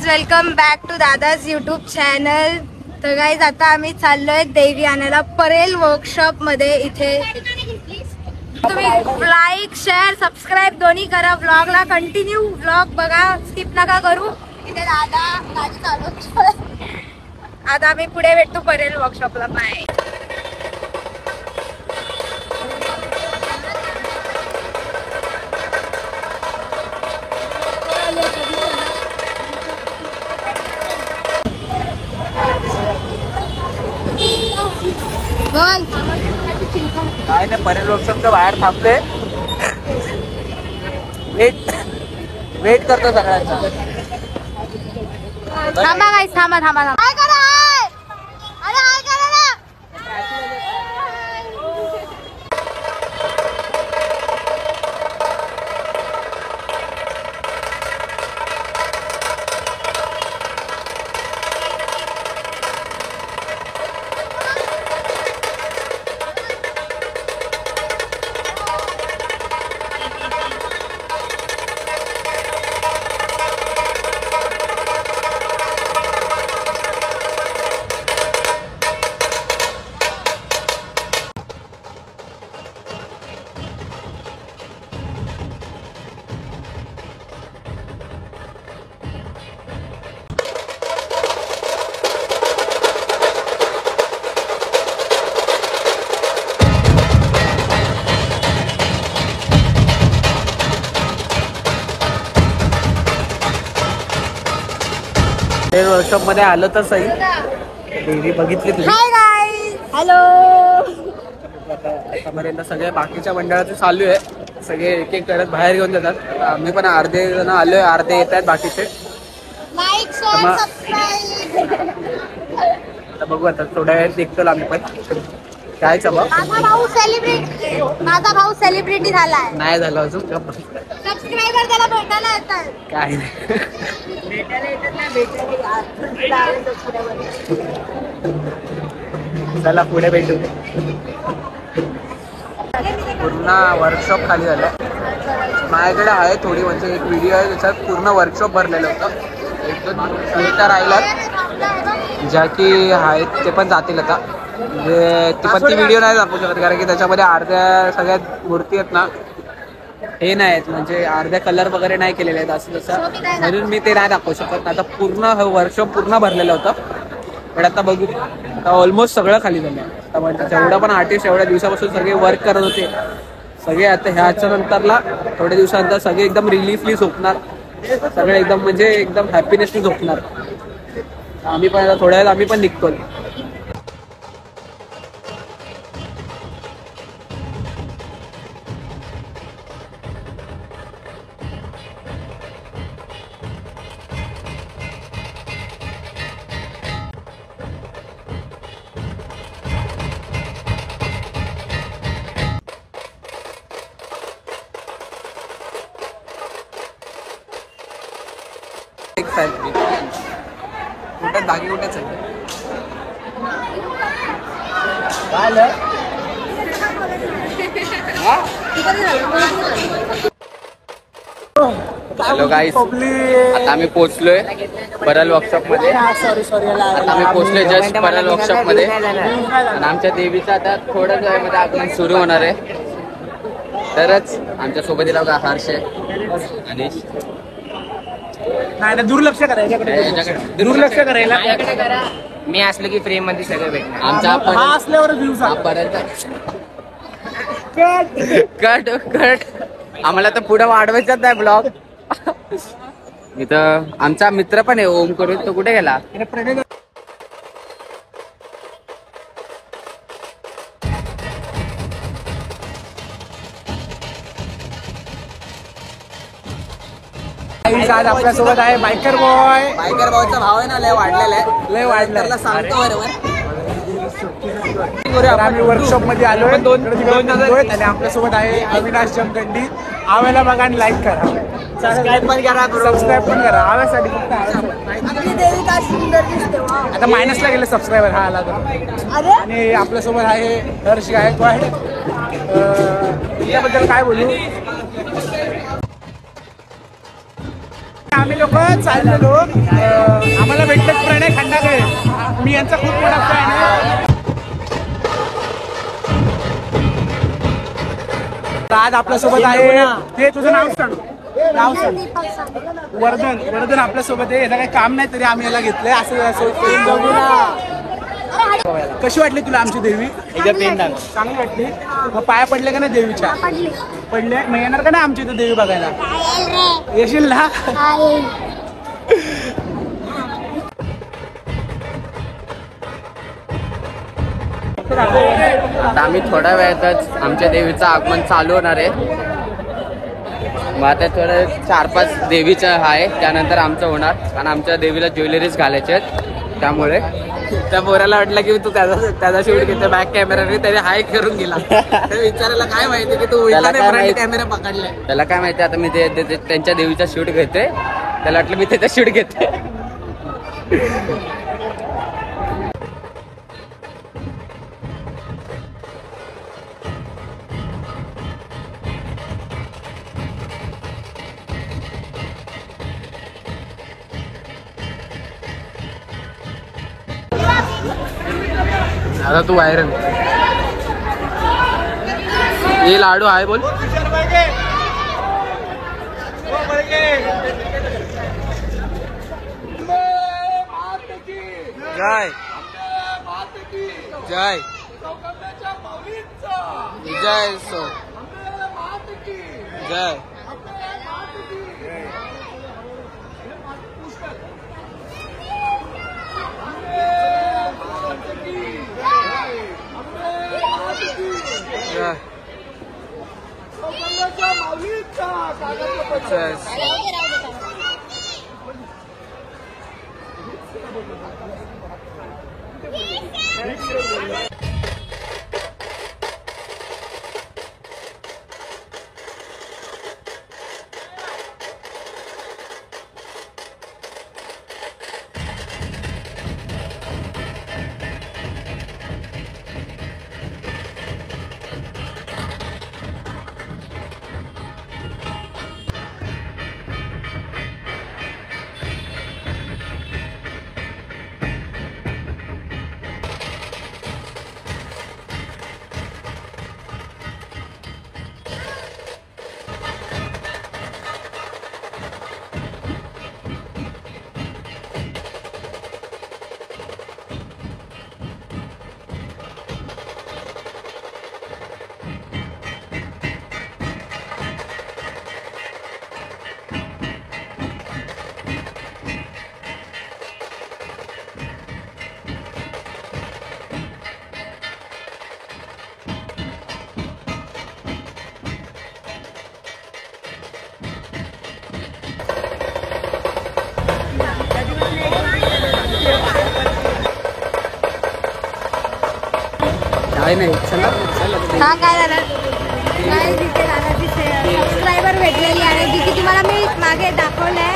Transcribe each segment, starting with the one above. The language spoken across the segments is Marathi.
Welcome back to Dada's YouTube channel. तर गाईज आता आम्ही चाललोय देवी आणायला परेल वर्कशॉप मध्ये. इथे तुम्ही लाईक शेअर सबस्क्राईब दोन्ही करा. व्लॉगला कंटिन्यू व्लॉग बघा, स्किप नका करू. इथे दादा गाडी चालवतोय. आता आम्ही पुढे भेटतो परेल वर्कशॉपला. बाय. काय नाही, परेल वर्कशॉपच्या बाहेर थांबते. वेट करतो सगळ्यांचा. थांबा गाईस, थांबा थांबा थांबा. काय करा हाय? अरे हाय करा ना. वर्कशॉप मध्ये आलो तर सही. देवी बघितली तुम्ही. Hi guys. हॅलो. आतापर्यंत सगळे बाकीच्या मंडळाचे चालू आहे. सगळे एक एक करत बाहेर घेऊन जातात. आम्ही पण अर्धे जण आलोय, अर्धे येत आहेत बाकीचे. Like share subscribe. आता बघू, आता थोड्या वेळात निघतो आम्ही पण. काय चबा माझा भाऊ सेलिब्रिटी झालाय. नाही झालं अजून. सबस्क्रायबर त्याला भेटायला येतात. काय नाही, चला पुढे भेटू. पूर्ण वर्कशॉप खाली झालं. माझ्याकडे आहे थोडी, म्हणजे एक व्हिडिओ आहे त्याच्यात पूर्ण वर्कशॉप भरलेलं होतं. एक दोन मिनिटं राहिल्यात ज्या की आहेत ते पण जातील आता. म्हणजे ती व्हिडिओ नाही दाखवू शकत, कारण की त्याच्यामध्ये अर्ध्या सगळ्यात मूर्ती आहेत ना हे नाही आहेत, म्हणजे अर्ध्या कलर वगैरे नाही केलेले आहेत असं तसं, म्हणून मी ते नाही दाखवू शकत. आता पूर्ण वर्कशॉप पूर्ण भरलेलं होतं. पण आता बघू, आता ऑलमोस्ट सगळं खाली झालं. आता म्हणजे जेवढं पण आर्टिस्ट एवढ्या दिवसापासून सगळे वर्क करत होते सगळे, आता ह्याच्या नंतरला थोड्या दिवसानंतर सगळे एकदम रिलीफली झोपणार. सगळे एकदम म्हणजे एकदम हॅपीनेसली झोपणार. आम्ही पण आता थोड्या वेळात आम्ही पण निघतो. कुठे दागी कुठेच आहे. हॅलो गाईस, आता आम्ही पोहोचलोय परेल वर्कशॉप मध्ये. आता आम्ही पोहोचलोय जस्ट परेल वर्कशॉप मध्ये. आणि आमच्या देवीचं आता थोड्याच वेळामध्ये आगमन सुरू होणार आहे. तरच आमच्या सोबत येईल हर्ष आणि नाही दुर्लक्ष करायला, दुर्लक्ष करायला. मी असलं की फ्रेम मध्ये सगळं भेटणार. आमचा असल्यावर कट कट आम्हाला तर पुढे वाढवायचाच नाही ब्लॉग. इथं आमचा मित्र पण आहे ओम करून, तो कुठे गेला? आज आपल्यासोबत आहे बायकर बॉय. बायकर बॉयचा भाव आहे ना, लय वाढलेला आहे. लय वाढलेला सांगतो बरोबर. आम्ही वर्कशॉप मध्ये आलोय. आणि आपल्यासोबत आहे अविनाश जमखंडी. आव्याला बघा आणि लाईक करा, सबस्क्राईब पण करा. आव्यासाठी फक्त आता मायनसला गेले सबस्क्रायबर हा आला तर. आणि आपल्यासोबत आहे हर्ष गायकवाड. त्याबद्दल काय बोलू, आम्ही लोक चाललेलो, आम्हाला भेटले प्रणय खंडागळे. मी यांचा खूप मोठा फॅन आहे. आज आपल्यासोबत आहे ते, तुझं नाव सांग. नाव सांग. वर्धन आपल्यासोबत आहे. याला काही काम नाही तरी आम्ही याला घेतलंय. असं कशी वाटली तुला आमची देवी? एकदम चांगली वाटली. मग पाया पडले का नाही देवीच्या? पडले. मग येणार का नाही आमची इथं देवी बघायला? येशील ना? आता आम्ही थोड्या वेळातच आमच्या देवीचं आगमन चालू होणार आहे. मग आता थोडं 4-5 देवीचं आहे, त्यानंतर आमचं होणार. कारण आमच्या देवीला ज्वेलरीज घालायचे आहेत. त्यामुळे त्या पोराला वाटलं की तू त्याचा शूट घेतो बॅक कॅमेराने, त्याने हाय करून गेला. विचारायला काय माहिती की तू कॅमेरा पकडलाय. त्याला काय माहिती आता मी ते त्यांच्या देवीचा शूट घेतोय. त्याला वाटलं मी त्याचा शूट घेतोय. आता तू व्हायरल. ये लाडू आहे बोल. जय जय जय सो जय. नाही चला हा काय झालं काय तिथे सबस्क्रायबर भेटलेली आहे जी की तुम्हाला मी मागे दाखवलंय.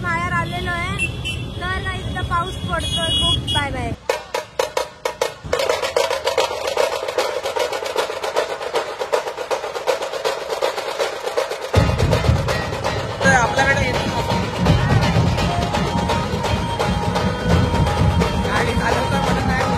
बाहेर आलेलो आहे तर इथं पाऊस पडतोय खूप. Bye bye. आपल्याकडे गाडी चालवता मला नाही.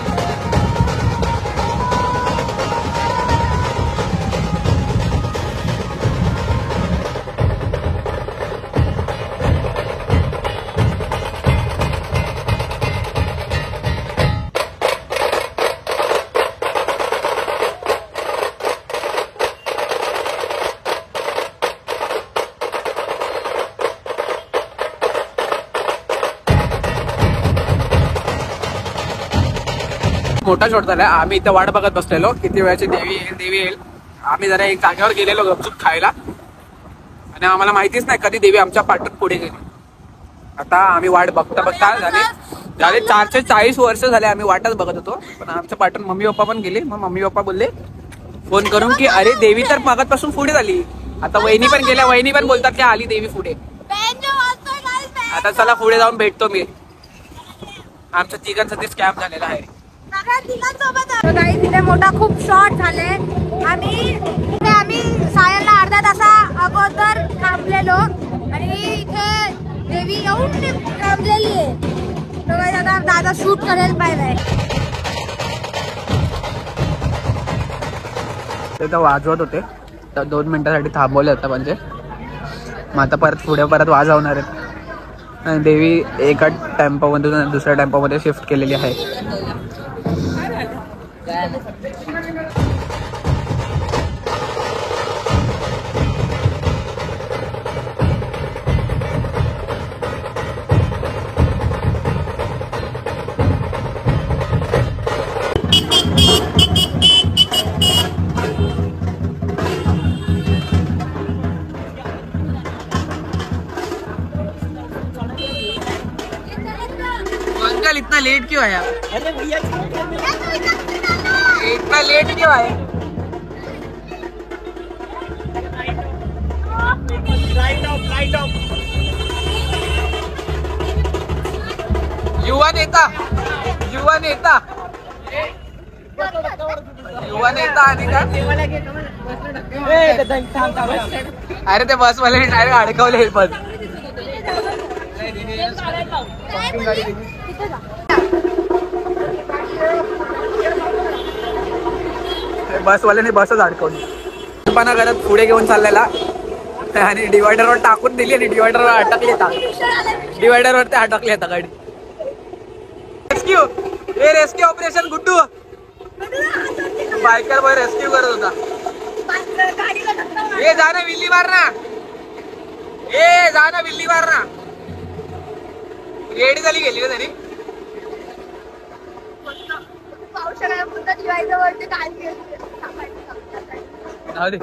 मोठा शॉट झाला. आम्ही इथं वाट बघत बसलेलो किती वेळाची देवी येईल. आम्ही जरा एक जागेवर गेलेलो गपचूप खायला आणि आम्हाला माहितीच नाही कधी देवी आमच्या पाठून पुढे गेली. आता आम्ही वाट बघता बघता झाले 440 वर्ष झाले आम्ही वाटच बघत होतो. पण आमचं पाठून मम्मी पप्पा पण गेले. मग मम्मी पप्पा बोलले फोन करून की अरे देवी तर मागापासून पुढे झाली. आता वहिनी पण गेल्या. वहिनी पण बोलतात की आली देवी पुढे. आता चला पुढे जाऊन भेटतो मी. आमच्या तिघांचा ते स्कॅम झालेला आहे. तिथे मोठा खूप शॉर्ट झाले. आम्ही सायला अर्धा तासा अगोदर थांबलेलो आणि इथे देवी येऊन थांबलेली आहे. तर आता दादा शूट करेल पाहिजे. ते तर वाजवत होते तर 2 मिनिटासाठी थांबवले होता म्हणजे. मग आता परत वाजवणार आहेत. आणि देवी एका टेम्पोमधून दुसऱ्या टेम्पोमध्ये शिफ्ट केलेली आहे. अंकल इतना लेट क्यों आया? इतना लेट क्यों आए? युवा नेता आणि अरे ते बसवाले डायरेक्ट अडकवले बस. बसवाल्याने बसच अडकवली. पण घरात पुढे घेऊन चाललेला आणि डिवायडरवर टाकून दिली आणि डिवायडरवर अटकली. डिवायडरवर ते अटकली आता गाडी. Rescue operation Guddu biker boy rescue करत होता. हे जाणं विल्ली मारना. रेडी झाली गेली का तरी. जाऊ दे.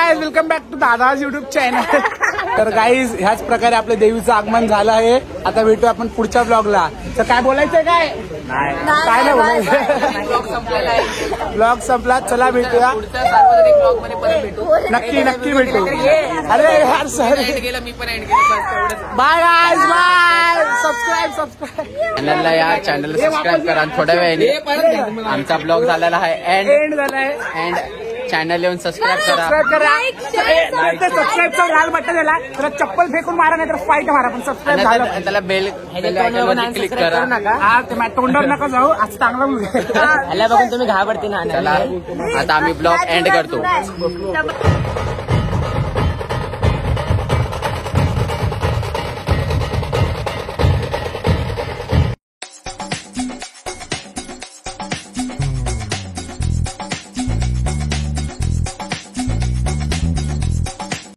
Guys welcome back to Dada's YouTube channel. तर गाईज ह्याच प्रकारे आपल्या देवीचं आगमन झालं आहे. आता भेटू आपण पुढच्या ब्लॉगला. तर काय बोलायचंय काय नाही बोलायचं. ब्लॉग संपला. चला भेटूया सार्वजनिक ब्लॉग मध्ये परत भेटू. नक्की भेटू. अरे यार सर गेलं मी पण एंड केलं. Bye guys bye. सबस्क्राईब चॅनलला या चॅनलला सबस्क्राईब करा. थोड्या वेळाने आमचा ब्लॉग झालेला आहे एंड झालाय. अँड चॅनल येऊन सबस्क्राईब करा. सबस्क्राईब करा. सबस्क्राईबचं लाल बटन झाला तर चप्पल फेकून मारा नाही तर फाईट मारा. पण सबस्क्राईब झालं आणि त्याला बेल आयकॉनवर क्लिक करा. हा ते माझ्या तोंडावर नका जाऊ. आज चांगला मुलगा बघून तुम्ही घाबरते ना. चला आता आम्ही ब्लॉग एंड करतो.